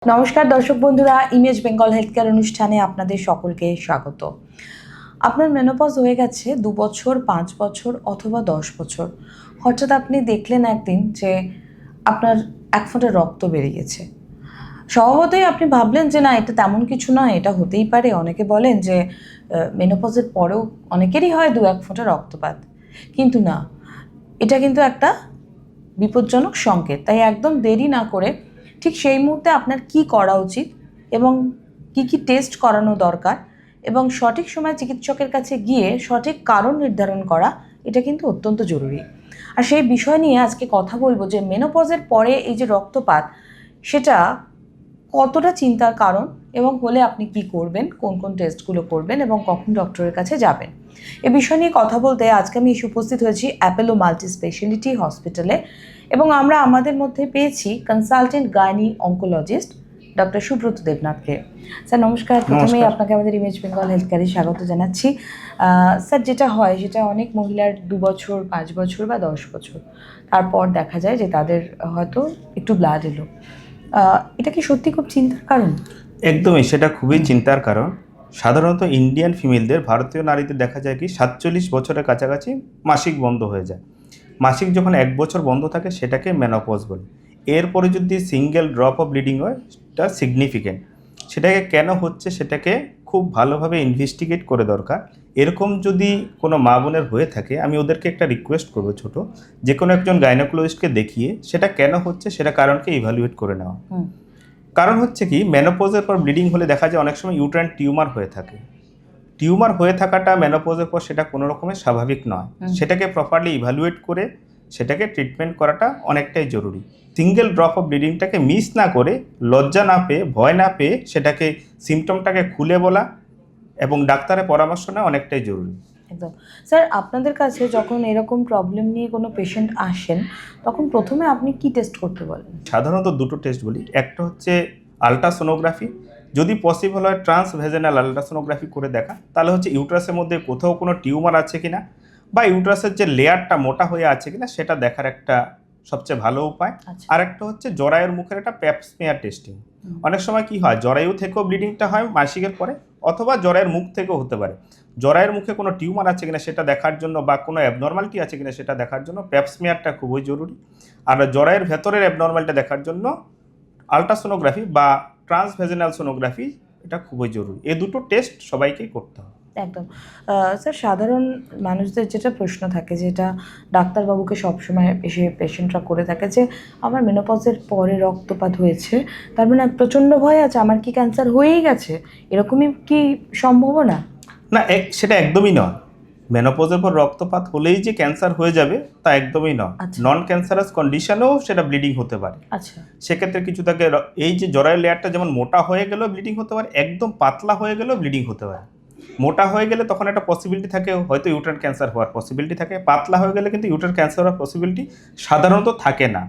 নমস্কার দর্শক বন্ধুরা, ইমেজ বেঙ্গল হেলথ কেয়ার অনুষ্ঠানে আপনাদের সকলকে স্বাগত। আপনার মেনোপজ হয়ে গেছে 2 বছর, 5 বছর অথবা 10 বছর। হঠাৎ আপনি দেখলেন একদিন যে আপনার 1 ফোঁটা রক্ত বেরিয়েছে। স্বভাবতই আপনি ভাবলেন যে না, এটা তেমন কিছু নয়, এটা হতেই পারে। অনেকে বলেন যে মেনোপজের পরেও অনেকেরই হয় 2-1 ফোঁটা রক্তপাত, কিন্তু না, এটা কিন্তু একটা বিপজ্জনক সংকেত। তাই একদম দেরি না করে ঠিক সেই মুহূর্তে আপনার কি করা উচিত এবং কি কি টেস্ট করানো দরকার এবং সঠিক সময় চিকিৎসকের কাছে গিয়ে সঠিক কারণ নির্ধারণ করা, এটা কিন্তু অত্যন্ত জরুরি। আর সেই বিষয় নিয়ে আজকে কথা বলবো যে মেনোপজের পরে এই যে রক্তপাত, সেটা কতটা চিন্তার কারণ এবং হলে আপনি কি করবেন, কোন কোন টেস্টগুলো করবেন এবং কখন ডক্টরের কাছে যাবেন। এ বিষয় নিয়ে কথা বলতে আজকে আমি এসে উপস্থিত হয়েছি অ্যাপোলো মাল্টি স্পেশালিটি হসপিটালে এবং আমরা আমাদের মধ্যে পেয়েছি consultant gynae oncologist doctor Subrata দেবনাথকে। স্যার নমস্কার। প্রথমেই আপনাকে আমাদের ইমেজ বেঙ্গল হেলথ কেয়ারে স্বাগত জানাচ্ছি। স্যার, যেটা হয় সেটা অনেক মহিলার 2 বছর, 5 বছর বা 10 বছর তারপর দেখা যায় যে তাদের হয়তো একটু ব্লাড এলো। এটা কি সত্যি খুব চিন্তার কারণ? একদমই, সেটা খুবই চিন্তার কারণ। সাধারণত ইন্ডিয়ান ফিমেলদের, ভারতীয় নারীদের দেখা যায় কি 47 বছরের কাছাকাছি মাসিক বন্ধ হয়ে যায়। মাসিক যখন 1 বছর বন্ধ থাকে সেটাকে মেনোপজ বলে। এরপরে যদি সিঙ্গেল ড্রপ অফ ব্লিডিং হয়, সেটা সিগনিফিকেন্ট। সেটাকে কেন হচ্ছে সেটাকে খুব ভালোভাবে ইনভেস্টিগেট করে দরকার। এরকম যদি কোনো মা বোনের হয়ে থাকে, আমি ওদেরকে একটা রিকোয়েস্ট করবো ছোট, যে কোনো একজন গাইনোকোলজিস্টকে দেখিয়ে সেটা কেন হচ্ছে সেটা কারণকে ইভ্যালুয়েট করে নেওয়া। কারণ হচ্ছে কি, মেনোপজের পর ব্লিডিং হলে দেখা যায় অনেক সময় ইউট্রাইন টিউমার হয়ে থাকে। টিউমার হয়ে থাকাটা মেনোপজের পর সেটা কোনো রকমের স্বাভাবিক নয়। সেটাকে প্রপারলি ইভ্যালুয়েট করে সেটাকে ট্রিটমেন্ট করাটা অনেকটাই জরুরি। সিঙ্গেল ড্রপ অফ ব্লিডিংটাকে মিস না করে, লজ্জা না পেয়ে, ভয় না পেয়ে সেটাকে সিমটমটাকে খুলে বলা এবং ডাক্তারের পরামর্শ নেওয়া অনেকটাই জরুরি। একদম। স্যার, আপনাদের কাছে যখন এরকম প্রবলেম নিয়ে কোনো পেশেন্ট আসেন, তখন প্রথমে আপনি কি টেস্ট করতে বলেন? সাধারণত দুটো টেস্ট বলি। একটা হচ্ছে আলট্রাসোনোগ্রাফি, যদি পসিবল হয় ট্রান্সভেজেনাল আলট্রাসোনোগ্রাফি করে দেখা, তাহলে হচ্ছে ইউট্রাসের মধ্যে কোথাও কোনো টিউমার আছে কিনা বা ইউট্রাসের যে লেয়ারটা মোটা হয়ে আছে কিনা সেটা দেখার একটা সবচেয়ে ভালো উপায়। আর একটা হচ্ছে জরায়ুর মুখের একটা প্যাপস্মিয়ার টেস্টিং। অনেক সময় কি হয়, জরায়ু থেকেও ব্লিডিংটা হয় মাসিকের পরে, অথবা জরায়ুর মুখ থেকেও হতে পারে। জরায়ুর মুখে কোনো টিউমার আছে কিনা সেটা দেখার জন্য বা কোনো অ্যাবনর্মালিটি আছে কিনা সেটা দেখার জন্য প্যাপস্মিয়ারটা খুবই জরুরি। আর জরায়ুর ভেতরের অ্যাবনর্মালিটা দেখার জন্য আলট্রাসোনোগ্রাফি বা ট্রান্সভেজেনাল সোনোগ্রাফি, এটা খুবই জরুরি। এই দুটো টেস্ট সবাইকেই করতে হবে। একদম। স্যার, সাধারণ মানুষদের যেটা প্রশ্ন থাকে, যেটা ডাক্তারবাবুকে সবসময় এসে পেশেন্টরা করে থাকে, যে আমার মেনোপজের পরে রক্তপাত হয়েছে, তার মানে প্রচণ্ড ভয় আছে, আমার কি ক্যান্সার হয়েই গেছে, এরকমই কি সম্ভাবনা? না, সেটা একদমই নয়। মেনোপজের পর রক্তপাত হলেই যে ক্যান্সার হয়ে যাবে তা একদমই নয়। নন ক্যান্সারাস কন্ডিশনেও সেটা ব্লিডিং হতে পারে। আচ্ছা। সেক্ষেত্রে কিছু থাকে, এই যে জরায়ুর লেয়ারটা যেমন মোটা হয়ে গেলেও ব্লিডিং হতে পারে, একদম পাতলা হয়ে গেলেও ব্লিডিং হতে পারে। মোটা হয়ে গেলে তখন একটা পসিবিলিটি থাকে, হয়তো ইউট্রাইন ক্যান্সার হওয়ার পসিবিলিটি থাকে। পাতলা হয়ে গেলে কিন্তু ইউট্রাইন ক্যান্সার হওয়ার পসিবিলিটি সাধারণত থাকে না।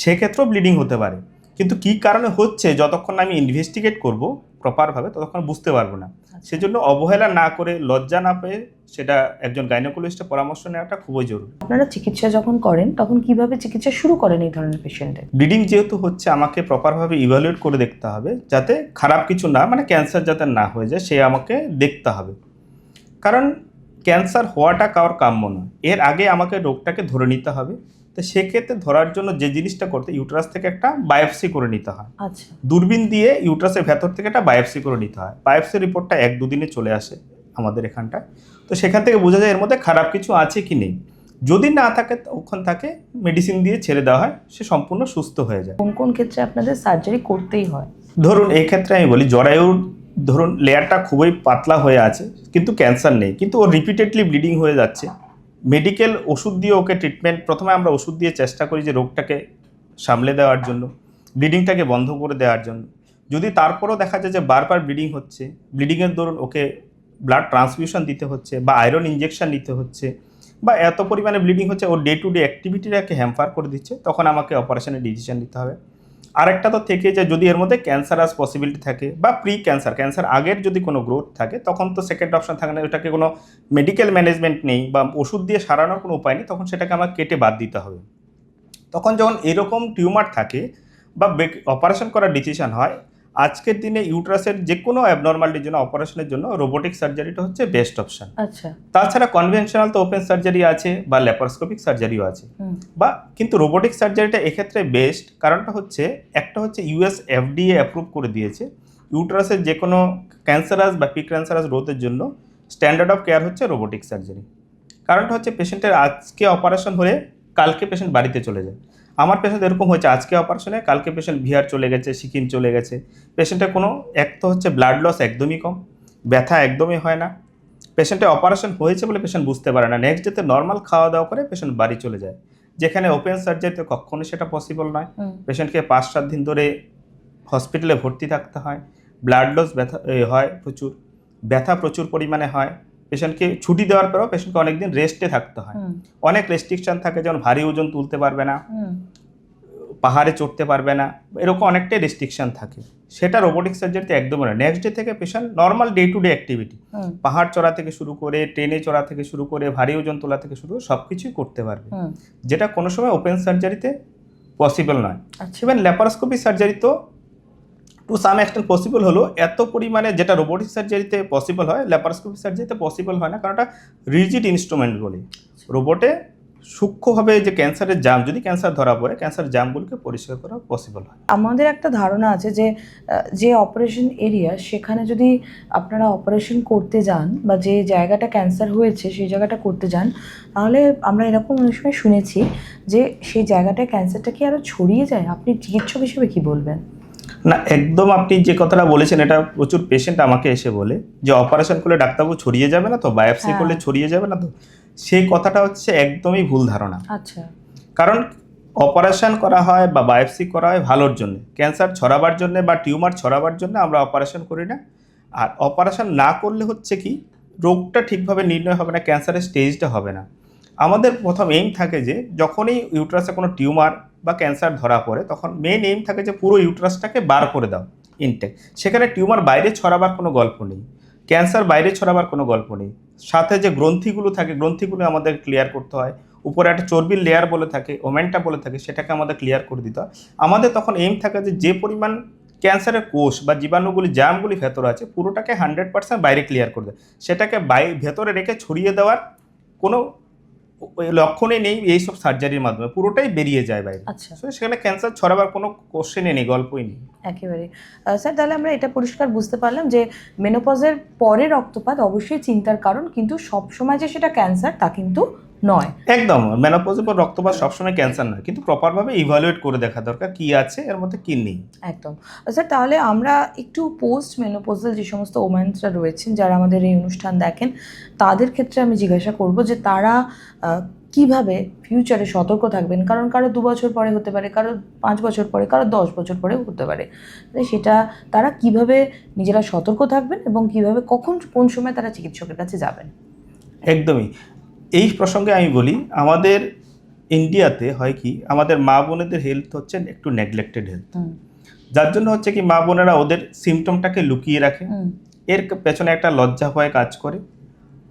সেক্ষেত্রেও ব্লিডিং হতে পারে, কিন্তু কী কারণে হচ্ছে যতক্ষণ আমি ইনভেস্টিগেট করব প্রপারভাবে ততক্ষণ বুঝতে পারবো না। সেজন্য অবহেলা না করে, লজ্জা না পেয়ে সেটা একজন গাইনোকোলজিস্টের পরামর্শ নেওয়াটা খুবই জরুরি। আপনারা চিকিৎসা যখন করেন তখন কিভাবে চিকিৎসা শুরু করেন এই ধরনের পেশেন্টের? ব্লিডিং যেহেতু হচ্ছে, আমাকে প্রপারভাবে ইভ্যালুয়েট করে দেখতে হবে যাতে খারাপ কিছু না, মানে ক্যান্সার যাতে না হয়ে যায়, সে আমাকে দেখতে হবে। কারণ ক্যান্সার হওয়াটা কারোর কাম্য নয়। এর আগে আমাকে রোগটাকে ধরে নিতে হবে। তো সেক্ষেত্রে ধরার জন্য যে জিনিসটা করতে, ইউট্রাস থেকে একটা বায়োপসি করে নিতে হয়। আচ্ছা। দূরবীন দিয়ে ইউট্রাসের ভেতর থেকে একটা বায়োপসি করে নিতে হয়। বায়োপসির রিপোর্টটা 1-2 দিনে চলে আসে আমাদের এখানটায়। তো সেখান থেকে বোঝা যায় এর মধ্যে খারাপ কিছু আছে কি নেই। যদি না থাকে তখন তাকে মেডিসিন দিয়ে ছেড়ে দেওয়া হয়, সে সম্পূর্ণ সুস্থ হয়ে যায়। কোন কোন ক্ষেত্রে আপনাদের সার্জারি করতেই হয়? ধরুন এই ক্ষেত্রে আমি বলি, জরায়ুর ধরুন লেয়ারটা খুবই পাতলা হয়ে আছে কিন্তু ক্যান্সার নেই, কিন্তু ও রিপিটেডলি ব্লিডিং হয়ে যাচ্ছে। মেডিকেল ওষুধ দিয়ে ওকে ট্রিটমেন্ট, প্রথমে আমরা ওষুধ দিয়ে চেষ্টা করি যে রোগটাকে সামলে দেওয়ার জন্য, ব্লিডিংটাকে বন্ধ করে দেওয়ার জন্য। যদি তারপরও দেখা যায় যে বারবার ব্লিডিং হচ্ছে, ব্লিডিংয়ের দরুন ওকে ব্লাড ট্রান্সফিউশন দিতে হচ্ছে বা আয়রন ইঞ্জেকশন নিতে হচ্ছে, বা এত পরিমাণে ব্লিডিং হচ্ছে ওর ডে টু ডে অ্যাক্টিভিটিটাকে হ্যাম্পার করে দিচ্ছে, তখন আমাকে অপারেশনের ডিসিশন নিতে হবে। আরেকটা তো থেকে যে যদি এর মধ্যে ক্যান্সারাস পসিবিলিটি থাকে বা প্রি ক্যান্সার, ক্যান্সার আগের যদি কোনো গ্রোথ থাকে, তখন তো সেকেন্ড অপশন থাকে না, ওটাকে কোনো মেডিকেল ম্যানেজমেন্ট নেই বা ওষুধ দিয়ে সারানোর কোনো উপায় নেই, তখন সেটাকে আমার কেটে বাদ দিতে হবে। তখন যখন এরকম টিউমার থাকে বা অপারেশন করার ডিসিশন হয়, আজকের দিনে ইউট্রাসের যে কোনো অ্যাবনর্মালিটির জন্য অপারেশনের জন্য রোবোটিক সার্জারিটা হচ্ছে বেস্ট অপশন। আচ্ছা। তাছাড়া কনভেনশনাল তো ওপেন সার্জারি আছে বা ল্যাপারোস্কোপিক সার্জারিও আছে, বা কিন্তু রোবোটিক সার্জারিটা এক্ষেত্রে বেস্ট। কারণটা হচ্ছে একটা হচ্ছে ইউএস এফডিএ অ্যাপ্রুভ করে দিয়েছে ইউট্রাসের যে কোনো ক্যান্সারাস বা প্রিক্যান্সারাস গ্রোথের জন্য স্ট্যান্ডার্ড অফ কেয়ার হচ্ছে রোবোটিক সার্জারি। কারণটা হচ্ছে পেশেন্টের আজকে অপারেশন হয়ে কালকে পেশেন্ট বাড়িতে চলে যায়। আমার পেশেন্ট এরকম হয়েছে, আজকে অপারেশনে কালকে পেশেন্ট বিহার চলে গেছে, সিকিম চলে গেছে। পেশেন্টের কোনো এক তো হচ্ছে ব্লাড লস একদমই কম, ব্যথা একদমই হয় না, পেশেন্টের অপারেশন হয়েছে বলে পেশেন্ট বুঝতে পারে না, নেক্সট ডেতে নর্মাল খাওয়া দাওয়া করে পেশেন্ট বাড়ি চলে যায়। যেখানে ওপেন সার্জারিতে কখনোই সেটা পসিবল নয়। পেশেন্টকে 5-7 দিন ধরে হসপিটালে ভর্তি থাকতে হয়, ব্লাড লস ব্যথা হয় প্রচুর, ব্যথা প্রচুর পরিমাণে হয়। পেশেন্টকে ছুটি দেওয়ার পরেও পেশেন্টকে অনেকদিন রেস্টে থাকতে হয়। অনেক রেস্ট্রিকশন থাকে, যেমন ভারী ওজন তুলতে পারবে না, পাহাড়ে চড়তে পারবে না, এরকম অনেকটাই রেস্ট্রিকশন থাকে। সেটা রোবোটিক সার্জারিতে একদমই না। নেক্সট ডে থেকে patient normal day to day activity, পাহাড় চড়া থেকে শুরু করে, ট্রেনে চড়া থেকে শুরু করে, ভারী ওজন তোলা থেকে শুরু করে সব কিছুই করতে পারবে, যেটা কোনো সময় ওপেন সার্জারিতে পসিবল নয়। ইভেন ল্যাপারোস্কোপি সার্জারি তো টু সাম এক্সটেন্ট পসিবল হলো, এত পরিমাণে যেটা রোবোটিক সার্জারিতে পসিবল হয় ল্যাপারোস্কোপি সার্জারিতে পসিবল হয় না। কারণ এটা রিজিড ইনস্ট্রুমেন্ট বলে, রোবটে সূক্ষ্মভাবে যে ক্যান্সারের জাম, যদি ক্যান্সার ধরা পড়ে, ক্যান্সার জামগুলোকে পরিষ্কার করা পসিবল হয়। আমাদের একটা ধারণা আছে যে যে অপারেশন এরিয়া, সেখানে যদি আপনারা অপারেশন করতে যান বা যে জায়গাটা ক্যান্সার হয়েছে সেই জায়গাটা করতে যান, তাহলে আমরা এরকম অনেক সময় শুনেছি যে সেই জায়গাটায় ক্যান্সারটা কি আরও ছড়িয়ে যায়। আপনি চিকিৎসক হিসেবে কি বলবেন? না, একদম আপনি যে কথাটা বলেছেন এটা প্রচুর পেশেন্ট আমাকে এসে বলে যে অপারেশন করলে ডাক্তারবাবু ছড়িয়ে যাবে না তো, বায়োপসি করলে ছড়িয়ে যাবে না তো। সেই কথাটা হচ্ছে একদমই ভুল ধারণা। আচ্ছা। কারণ অপারেশন করা হয় বা বায়োপসি করা হয় ভালোর জন্য, ক্যান্সার ছড়াবার জন্য বা টিউমার ছড়াবার জন্য আমরা অপারেশন করি না। আর অপারেশন না করলে হচ্ছে কি, রোগটা ঠিকভাবে নির্ণয় হবে না, ক্যান্সারের স্টেজটা হবে না। আমাদের প্রথম এইম থাকে যে যখনই ইউট্রাসে কোনো টিউমার বা ক্যান্সার ধরা পড়ে, তখন মেন এইম থাকে যে পুরো ইউট্রাসটাকে বার করে দাও ইনটেক। সেখানে টিউমার বাইরে ছড়াবার কোনো গল্প নেই, ক্যান্সার বাইরে ছড়াবার কোনো গল্প নেই। সাথে যে গ্রন্থিগুলো থাকে, গ্রন্থিগুলো আমাদের ক্লিয়ার করতে হয়। উপরে একটা চর্বির লেয়ার বলে থাকে, ওমেন্টা বলে থাকে, সেটাকে আমাদের ক্লিয়ার করে দিতে হয়। আমাদের তখন এইম থাকে যে পরিমাণ ক্যান্সারের কোষ বা জীবাণুগুলি, জার্মগুলি ভেতরে আছে, পুরোটাকে 100% বাইরে ক্লিয়ার করে দেয়। সেটাকে ভেতরে রেখে ছড়িয়ে দেওয়ার কোনো লক্ষণই নেই এইসব সার্জারির মাধ্যমে, পুরোটাই বেরিয়ে যায় বাইরে। আচ্ছা। সেখানে ক্যান্সার ছড়াবার কোনো কোশ্চেনই নেই, গল্পই নেই। একেবারে। স্যার, তাহলে আমরা এটা পরিষ্কার বুঝতে পারলাম যে মেনোপজের পরে রক্তপাত অবশ্যই চিন্তার কারণ, কিন্তু সবসময় যে সেটা ক্যান্সার তা কিন্তু নয়। একদম, মেনোপজের পর রক্তপাত সবসময় ক্যান্সার নয়, কিন্তু প্রপারভাবে ইভালুয়েট করে দেখা দরকার কি আছে এর মধ্যে কি নেই। একদম। স্যার, তাহলে আমরা একটু পোস্ট মেনোপজাল যে সমস্ত ওম্যানসরা রয়েছেন যারা আমাদের এই অনুষ্ঠান দেখেন, তাদের ক্ষেত্রে আমি জিজ্ঞাসা করব যে তারা কিভাবে ফিউচারে সতর্ক থাকবেন। কারণ কারো 2 বছর পরে হতে পারে, কারো 5 বছর পরে, কারো 10 বছর পরেও হতে পারে। সেটা তারা কিভাবে নিজেরা সতর্ক থাকবেন এবং কিভাবে কখন কোন সময় তারা চিকিৎসকের কাছে যাবেন? একদমই। এই প্রসঙ্গে আমি বলি, আমাদের ইন্ডিয়াতে হয় কি, আমাদের মা বোনেদের হেলথ হচ্ছে একটু নেগলেক্টেড হেলথ, যার জন্য হচ্ছে কি মা বোনেরা ওদের সিমটমটাকে লুকিয়ে রাখে, এর পেছনে একটা লজ্জা ভয় কাজ করে।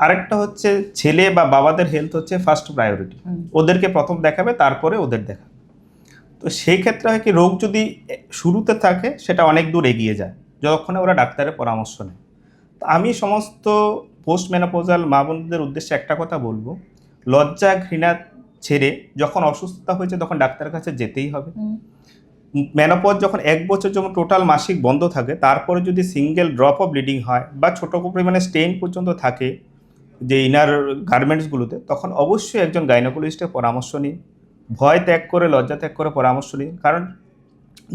আরেকটা হচ্ছে ছেলে বা বাবাদের হেলথ হচ্ছে ফার্স্ট প্রায়োরিটি, ওদেরকে প্রথম দেখাবে, তারপরে ওদের দেখাবে। তো সেই ক্ষেত্রে হয় কি, রোগ যদি শুরুতে থাকে সেটা অনেক দূর এগিয়ে যায় যতক্ষণে ওরা ডাক্তারের পরামর্শ নেয়। তো আমি সমস্ত পোস্ট মেনোপজাল মা বোনদের উদ্দেশ্যে একটা কথা বলবো, লজ্জা ঘৃণা ছেড়ে যখন অসুস্থতা হয়েছে তখন ডাক্তারের কাছে যেতেই হবে। মেনোপজ যখন 1 বছর যখন টোটাল মাসিক বন্ধ থাকে, তারপরে যদি সিঙ্গেল ড্রপ অফ ব্লিডিং হয় বা ছোটো পরিমাণে স্টেইন পর্যন্ত থাকে যে ইনার গার্মেন্টসগুলোতে, তখন অবশ্যই একজন গাইনোকোলজিস্টের পরামর্শ নিন। ভয় ত্যাগ করে, লজ্জা ত্যাগ করে পরামর্শ নিন। কারণ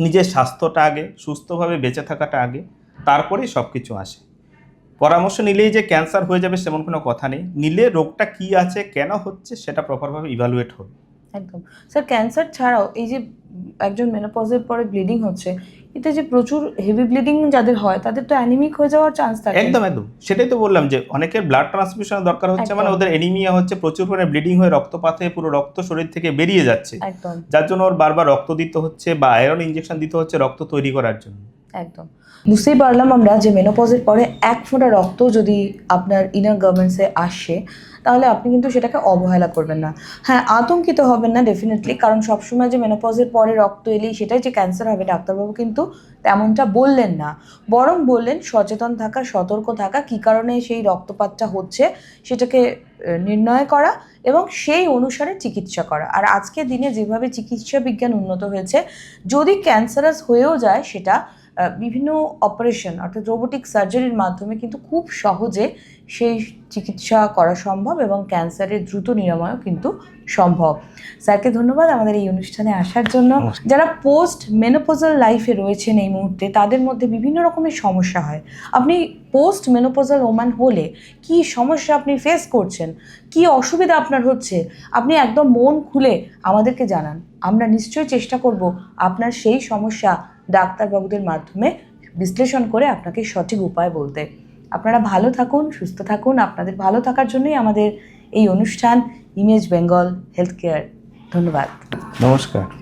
নিজের স্বাস্থ্যটা আগে, সুস্থভাবে বেঁচে থাকাটা আগে, তারপরেই সব কিছু আসে। পরামর্শ নিলেই যে ক্যান্সার হয়ে যাবে সেমন কোনো কথা নেই, নিলে রোগটা কী আছে, কেন হচ্ছে, সেটা প্রপারভাবে ইভ্যালুয়েট হবে। একদম। স্যার, ক্যান্সার ছাড়াও এই যে একজন মেনোপজের পরে ব্লিডিং হচ্ছে, এতে যে প্রচুর হেভি ব্লিডিং যাদের হয় তাদের তো অ্যানিমিক হয়ে যাওয়ার চান্স থাকে। একদম একদম, সেটাই তো বললাম যে অনেকের ব্লাড ট্রান্সফিউশন দরকার হচ্ছে, মানে ওদের অ্যানিমিয়া হচ্ছে, প্রচুর পরিমাণে ব্লিডিং হয়ে রক্তপাত হয়ে পুরো রক্ত শরীর থেকে বেরিয়ে যাচ্ছে, একদম, যার জন্য ওর বারবার রক্ত দিতে হচ্ছে বা আয়রন ইনজেকশন দিতে হচ্ছে রক্ত তৈরি করার জন্য। একদম বুঝতেই পারলাম আমরা যে মেনোপজের পরে এক ফোঁটা রক্ত যদি আপনার ইনার গার্মেন্টসে আসে তাহলে আপনি কিন্তু সেটাকে অবহেলা করবেন না। হ্যাঁ, আতঙ্কিত হবেন না ডেফিনেটলি, কারণ সবসময় যে মেনোপজের পরে রক্ত এলেই সেটাই যে ক্যান্সার হবে ডাক্তারবাবু কিন্তু তেমনটা বললেন না, বরং বললেন সচেতন থাকা, সতর্ক থাকা, কী কারণে সেই রক্তপাতটা হচ্ছে সেটাকে নির্ণয় করা এবং সেই অনুসারে চিকিৎসা করা। আর আজকের দিনে যেভাবে চিকিৎসা বিজ্ঞান উন্নত হয়েছে, যদি ক্যান্সারাস হয়েও যায় সেটা বিভিন্ন অপারেশন অর্থাৎ রোবোটিক সার্জারির মাধ্যমে কিন্তু খুব সহজে সেই চিকিৎসা করা সম্ভব এবং ক্যান্সারের দ্রুত নিরাময়ও কিন্তু সম্ভব। স্যারকে ধন্যবাদ আমাদের এই অনুষ্ঠানে আসার জন্য। যারা পোস্ট মেনোপোজাল লাইফে রয়েছেন এই মুহূর্তে, তাদের মধ্যে বিভিন্ন রকমের সমস্যা হয়। আপনি পোস্ট মেনোপোজাল ওম্যান হলে কি সমস্যা আপনি ফেস করছেন, কি অসুবিধা আপনার হচ্ছে, আপনি একদম মন খুলে আমাদেরকে জানান। আমরা নিশ্চয়ই চেষ্টা করব আপনার সেই সমস্যা ডাক্তারবাবুদের মাধ্যমে বিশ্লেষণ করে আপনাকে সঠিক উপায় বলতে। আপনারা ভালো থাকুন, সুস্থ থাকুন। আপনাদের ভালো থাকার জন্যই আমাদের এই অনুষ্ঠান ইমেজ বেঙ্গল হেলথ কেয়ার। ধন্যবাদ। নমস্কার।